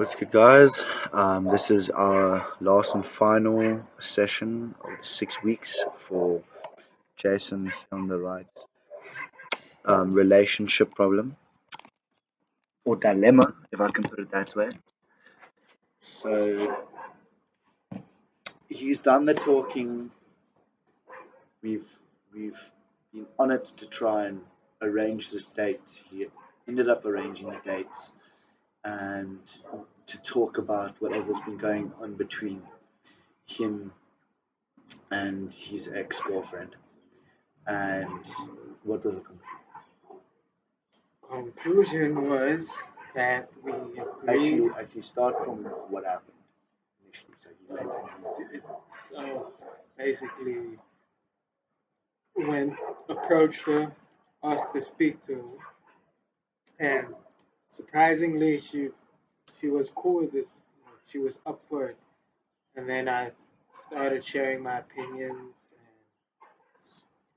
What's good, guys? This is our last and final session of the 6 weeks for Jason on the right. Relationship problem or dilemma, if I can put it that way. So he's done the talking. We've been on it to try and arrange this date. He ended up arranging the dates and to talk about whatever's been going on between him and his ex-girlfriend. And what was the conclusion was that we agreed. actually start from what happened initially? So you went into it. So basically, when approached her, asked to speak to her, and surprisingly, she was cool with it. She was up for it, and then I started sharing my opinions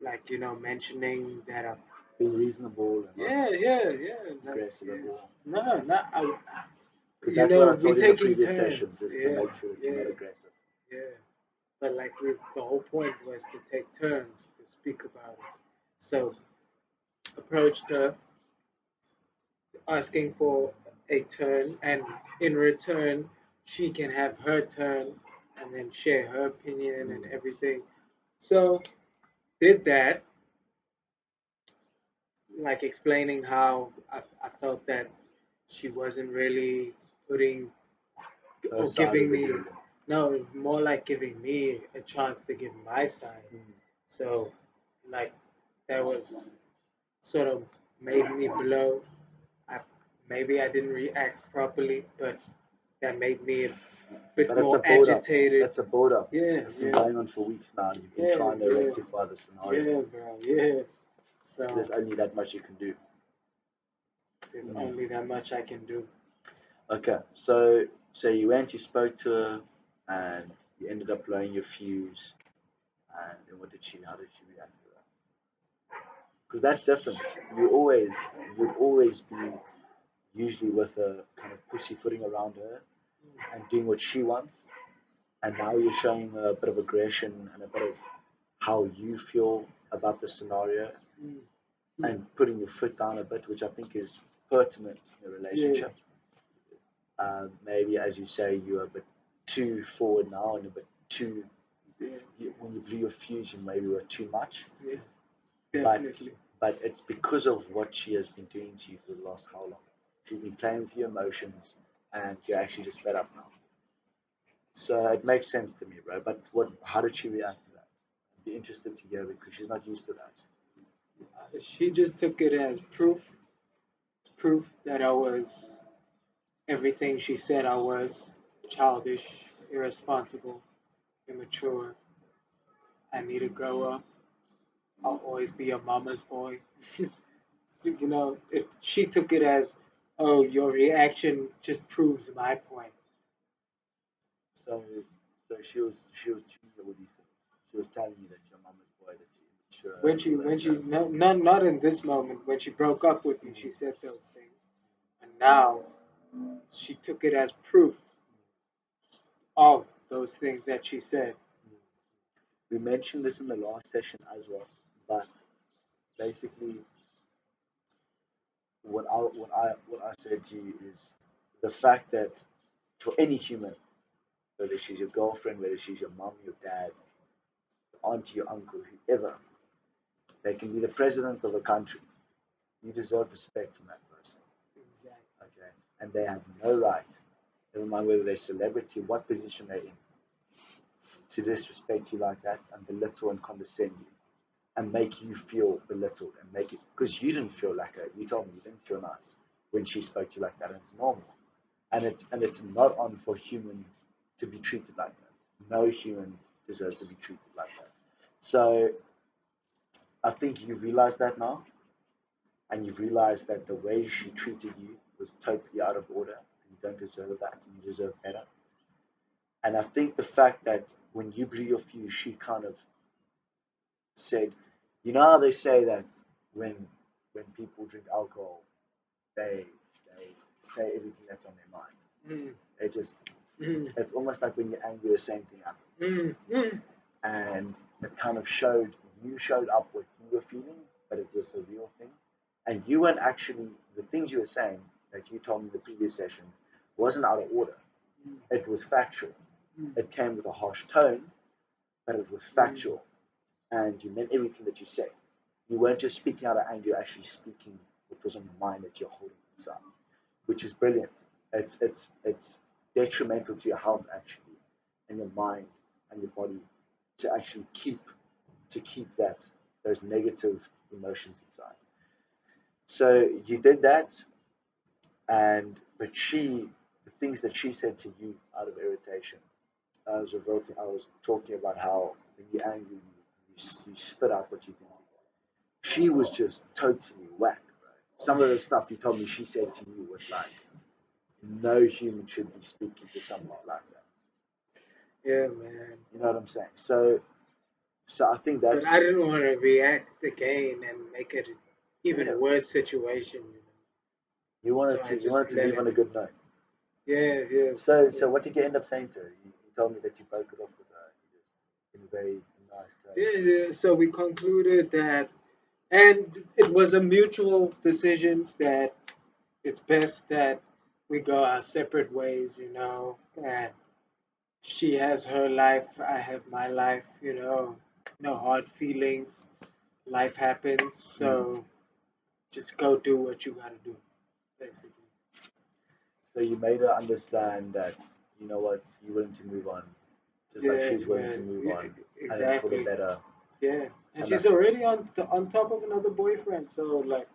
and mentioning that I. Be reasonable and Yeah. aggressive at all. No, not I. Because You that's what know, I we told you in the taking previous turns. sessions, is to Yeah, make sure that you're not yeah, aggressive. yeah. But the whole point was to take turns to speak about it. So approached her, asking for a turn, and in return, she can have her turn and then share her opinion and everything. So did that, like explaining how I felt that she wasn't really putting Her or side giving of the me, deal. no, more like giving me a chance to give my side. So, like, that was sort of made me blow. I, maybe I didn't react properly, but that made me a bit But it's more a build up. agitated. That's a build up. Yeah, It's been yeah, going on for weeks now. You've been yeah, trying to yeah, rectify the scenario. yeah, bro, yeah. So There's only that much you can do. there's only that much I can do. Okay, so you went, you spoke to her, and you ended up blowing your fuse. And then how did she react to that? Because that's different. You'd always be usually with a kind of pussyfooting around her and doing what she wants. And now you're showing her a bit of aggression and a bit of how you feel about the scenario Mm. and putting your foot down a bit, which I think is pertinent in a relationship. Maybe, as you say, you're a bit too forward now and a bit too. When you blew your fuse, you maybe were too much. Yeah, But definitely. but it's because of what she has been doing to you for the last how long? She's been playing with your emotions, and you're actually just fed up now. So it makes sense to me, bro. But what? How did she react to that? I'd be interested to hear because she's not used to that. She just took it as proof that I was everything she said I was: childish, irresponsible, immature. I need to grow up. I'll always be a mama's boy. So, if she took it as, oh, your reaction just proves my point. So she was treating you with these things. She was telling you that your mama's boy, that you're immature, When she no, not in this moment, when she broke up with me, she said those things, and now she took it as proof of those things that she said. we mentioned this in the last session as well, but basically what I said to you is the fact that for any human, whether she's your girlfriend, whether she's your mom, your dad, your auntie, your uncle, whoever, they can be the president of a country. You deserve respect from that person. Exactly. Okay? And they have no right, never mind whether they're celebrity, what position they're in, to disrespect you like that and belittle and condescend you and make you feel belittled and make it because you didn't feel like her. You told me you didn't feel nice when she spoke to you like that, and it's normal. And it's not on for humans to be treated like that. No human deserves to be treated like that. So I think you've realized that now, and you've realized that the way she treated you was totally out of order. And you don't deserve that, and you deserve better. And I think the fact that when you blew your fuse, she kind of said, you know how they say that when when people drink alcohol, they say everything that's on their mind. Mm, It just, mm, it's almost like when you're angry, the same thing happens. mm, mm. And it kind of showed, you showed up what you were feeling, but it was the real thing. And you weren't actually, the things you were saying, like you told me in the previous session, wasn't out of order. It was factual. Mm, It came with a harsh tone, but it was mm, factual. And you meant everything that you said. You weren't just speaking out of anger, you're actually speaking what was on your mind that you're holding inside, which is brilliant. It's detrimental to your health actually, and your mind and your body to actually keep that those negative emotions inside. So you did that, and but the things that she said to you out of irritation, I was revolting. I was talking about how when you're angry, you spit out what you think. She was just totally whack, bro. Some of the stuff you told me she said to you was like, no human should be speaking to someone like that. yeah, man. You know what I'm saying? So I think But that's, I didn't want to react again and make it an yeah. even worse situation. So I You just wanted to let leave it. on a good note. Yes, yes. So what did you end up saying to her? You told me that you broke it off with her. You just, in a very nice tone. Yeah, yeah. So we concluded that, and it was a mutual decision that it's best that we go our separate ways, and she has her life, I have my life, no hard feelings. Life happens, Mm. so just go do what you gotta do, basically. So you made her understand that, you know what, you're willing to move on, just like Yeah, she's willing yeah, to move yeah, on, and it's for the exactly. better. Yeah, and And that, she's already on top of another boyfriend, so like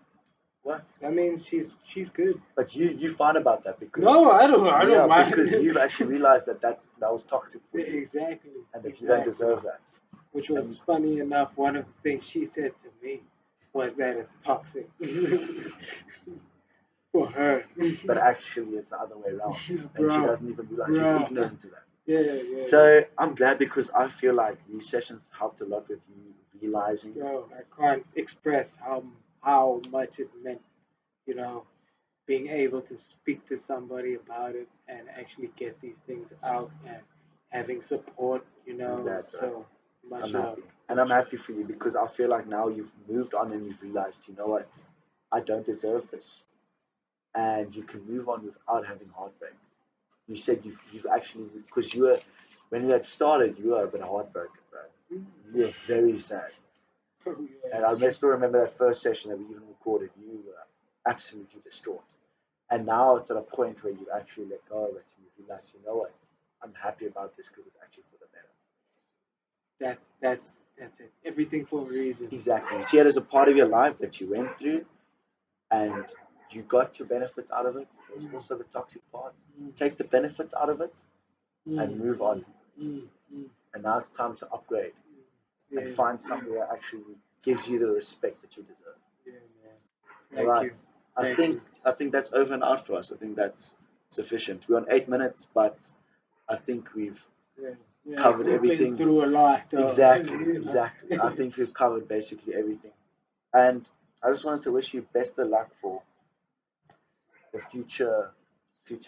what? that means she's good. But you find about that because, No, I don't yeah, mind. because you've actually realized that that was toxic for you, Exactly, and that you don't exactly. deserve that. Which And was funny enough. One of the things she said to me was that it's toxic for her. but actually, it's the other way around, and she Bro, doesn't even realize she's bro. ignorant to that. Yeah, yeah, yeah. So I'm glad because I feel like these sessions helped a lot with you realizing. Bro, I can't express how much it meant, you know, being able to speak to somebody about it and actually get these things out and having support, I'm glad, bro. So much I'm love, happy, and I'm much love. happy for you because I feel like now you've moved on and you've realized, you know what, I don't deserve this, and you can move on without having heartbreak. You said you've actually, because you were, when you had started, you were a bit heartbroken, bro. You were very sad. Oh, And I yeah. still remember that first session that we even recorded. You were absolutely distraught. And now it's at a point where you actually let go of it and you realize, you know what, I'm happy about this because it's actually for the better. That's it. Everything for a reason. Exactly. You see it as a part of your life that you went through and you got your benefits out of it. There's Mm, also the toxic part. mm, Take the benefits out of it and mm, move mm, on. mm, mm. And now it's time to upgrade Yeah, and find yeah, something that actually gives you the respect that you deserve. yeah, man. All Thank right. you, I thank think you. I think that's over and out for us. I think that's sufficient. We're on 8 minutes, but I think we've Yeah, yeah. covered We've been everything. through a lot, though. Exactly, exactly. I think we've covered basically everything. And I just wanted to wish you best of luck for the future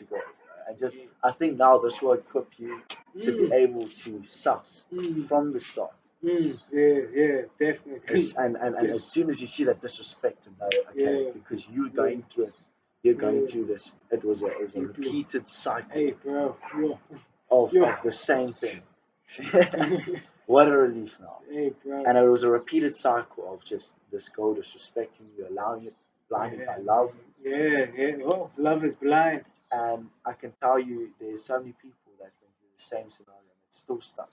goals. And just I think now this will equip you to be Mm, able to suss mm, from the start. yeah, yeah, definitely. And as soon as you see that disrespect, to know, okay, Yeah, because you're yeah, going through it, you're going yeah. through this. It was a Deeply. repeated cycle Hey, bro. Yo, of yo. the same thing. What a relief now. Hey, bro. And it was a repeated cycle of just this girl disrespecting you, allowing it, blinded by Yeah, love. yeah, yeah. Oh, love is blind. And I can tell you, there's so many people that went through the same scenario and it's still stuck.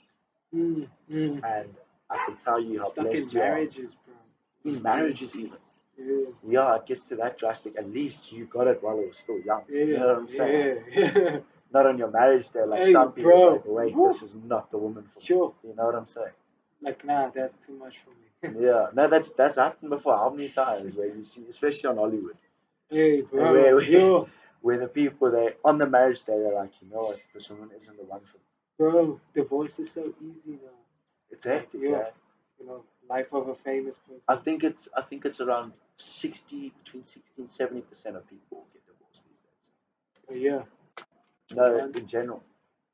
Mm, mm. And I can tell you how Stuck in blessed you are. marriages, bro. In marriages, even. Yeah, Yeah, it gets to that drastic. At least you got it while it was still young. You yeah, know what I'm saying? yeah, yeah. Not on your marriage day, like Hey, some people. It's like, bro. wait, Woo. this is not the woman for me. Sure. You know what I'm saying? Like, nah, that's too much for me. Yeah. No, that's happened before. How many times where you see, especially on Hollywood, Hey, and bro. Yo, where the people they on the marriage day they're like, you know what, this woman isn't the one for me. bro. Divorce is so easy now. It's Like, hectic, yo, yeah. life of a famous I person. think it's around 60 between 60 and 70% of people get divorced these days. But yeah. No, in general,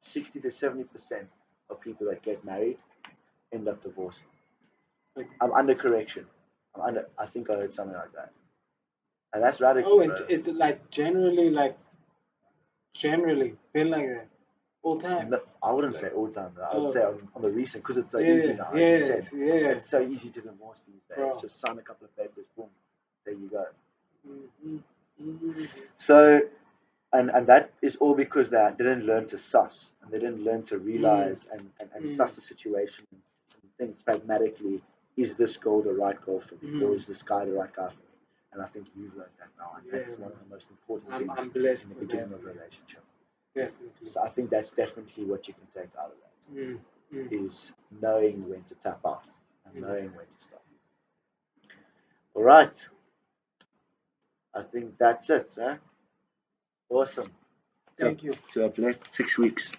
60 to 70% of people that get married end up divorcing. Like, I'm under correction. I think I heard something like that. And that's radical, oh, and bro. it's generally been like that all time. No, I wouldn't say all time, bro. I would Oh, say on the recent, because it's so easy yeah, now, as you yes, said. yes, It's so easy to divorce these days. bro. Just sign a couple of papers, boom, there you go. Hmm. Hmm. So, and that is all because they didn't learn to suss, and they didn't learn to Mm, realize and mm, suss the situation and think pragmatically, is this girl the right girl for me, or mm. is this guy the right guy for me? And I think you've learned that now, and Yeah, that's one man. of the most important I'm things blessed in the with that, beginning of a man. relationship. Definitely. So I think that's definitely what you can take out of that, Mm, mm, is knowing when to tap out and mm. knowing when to stop. All right, I think that's it. Awesome. Thank you. To a blessed 6 weeks.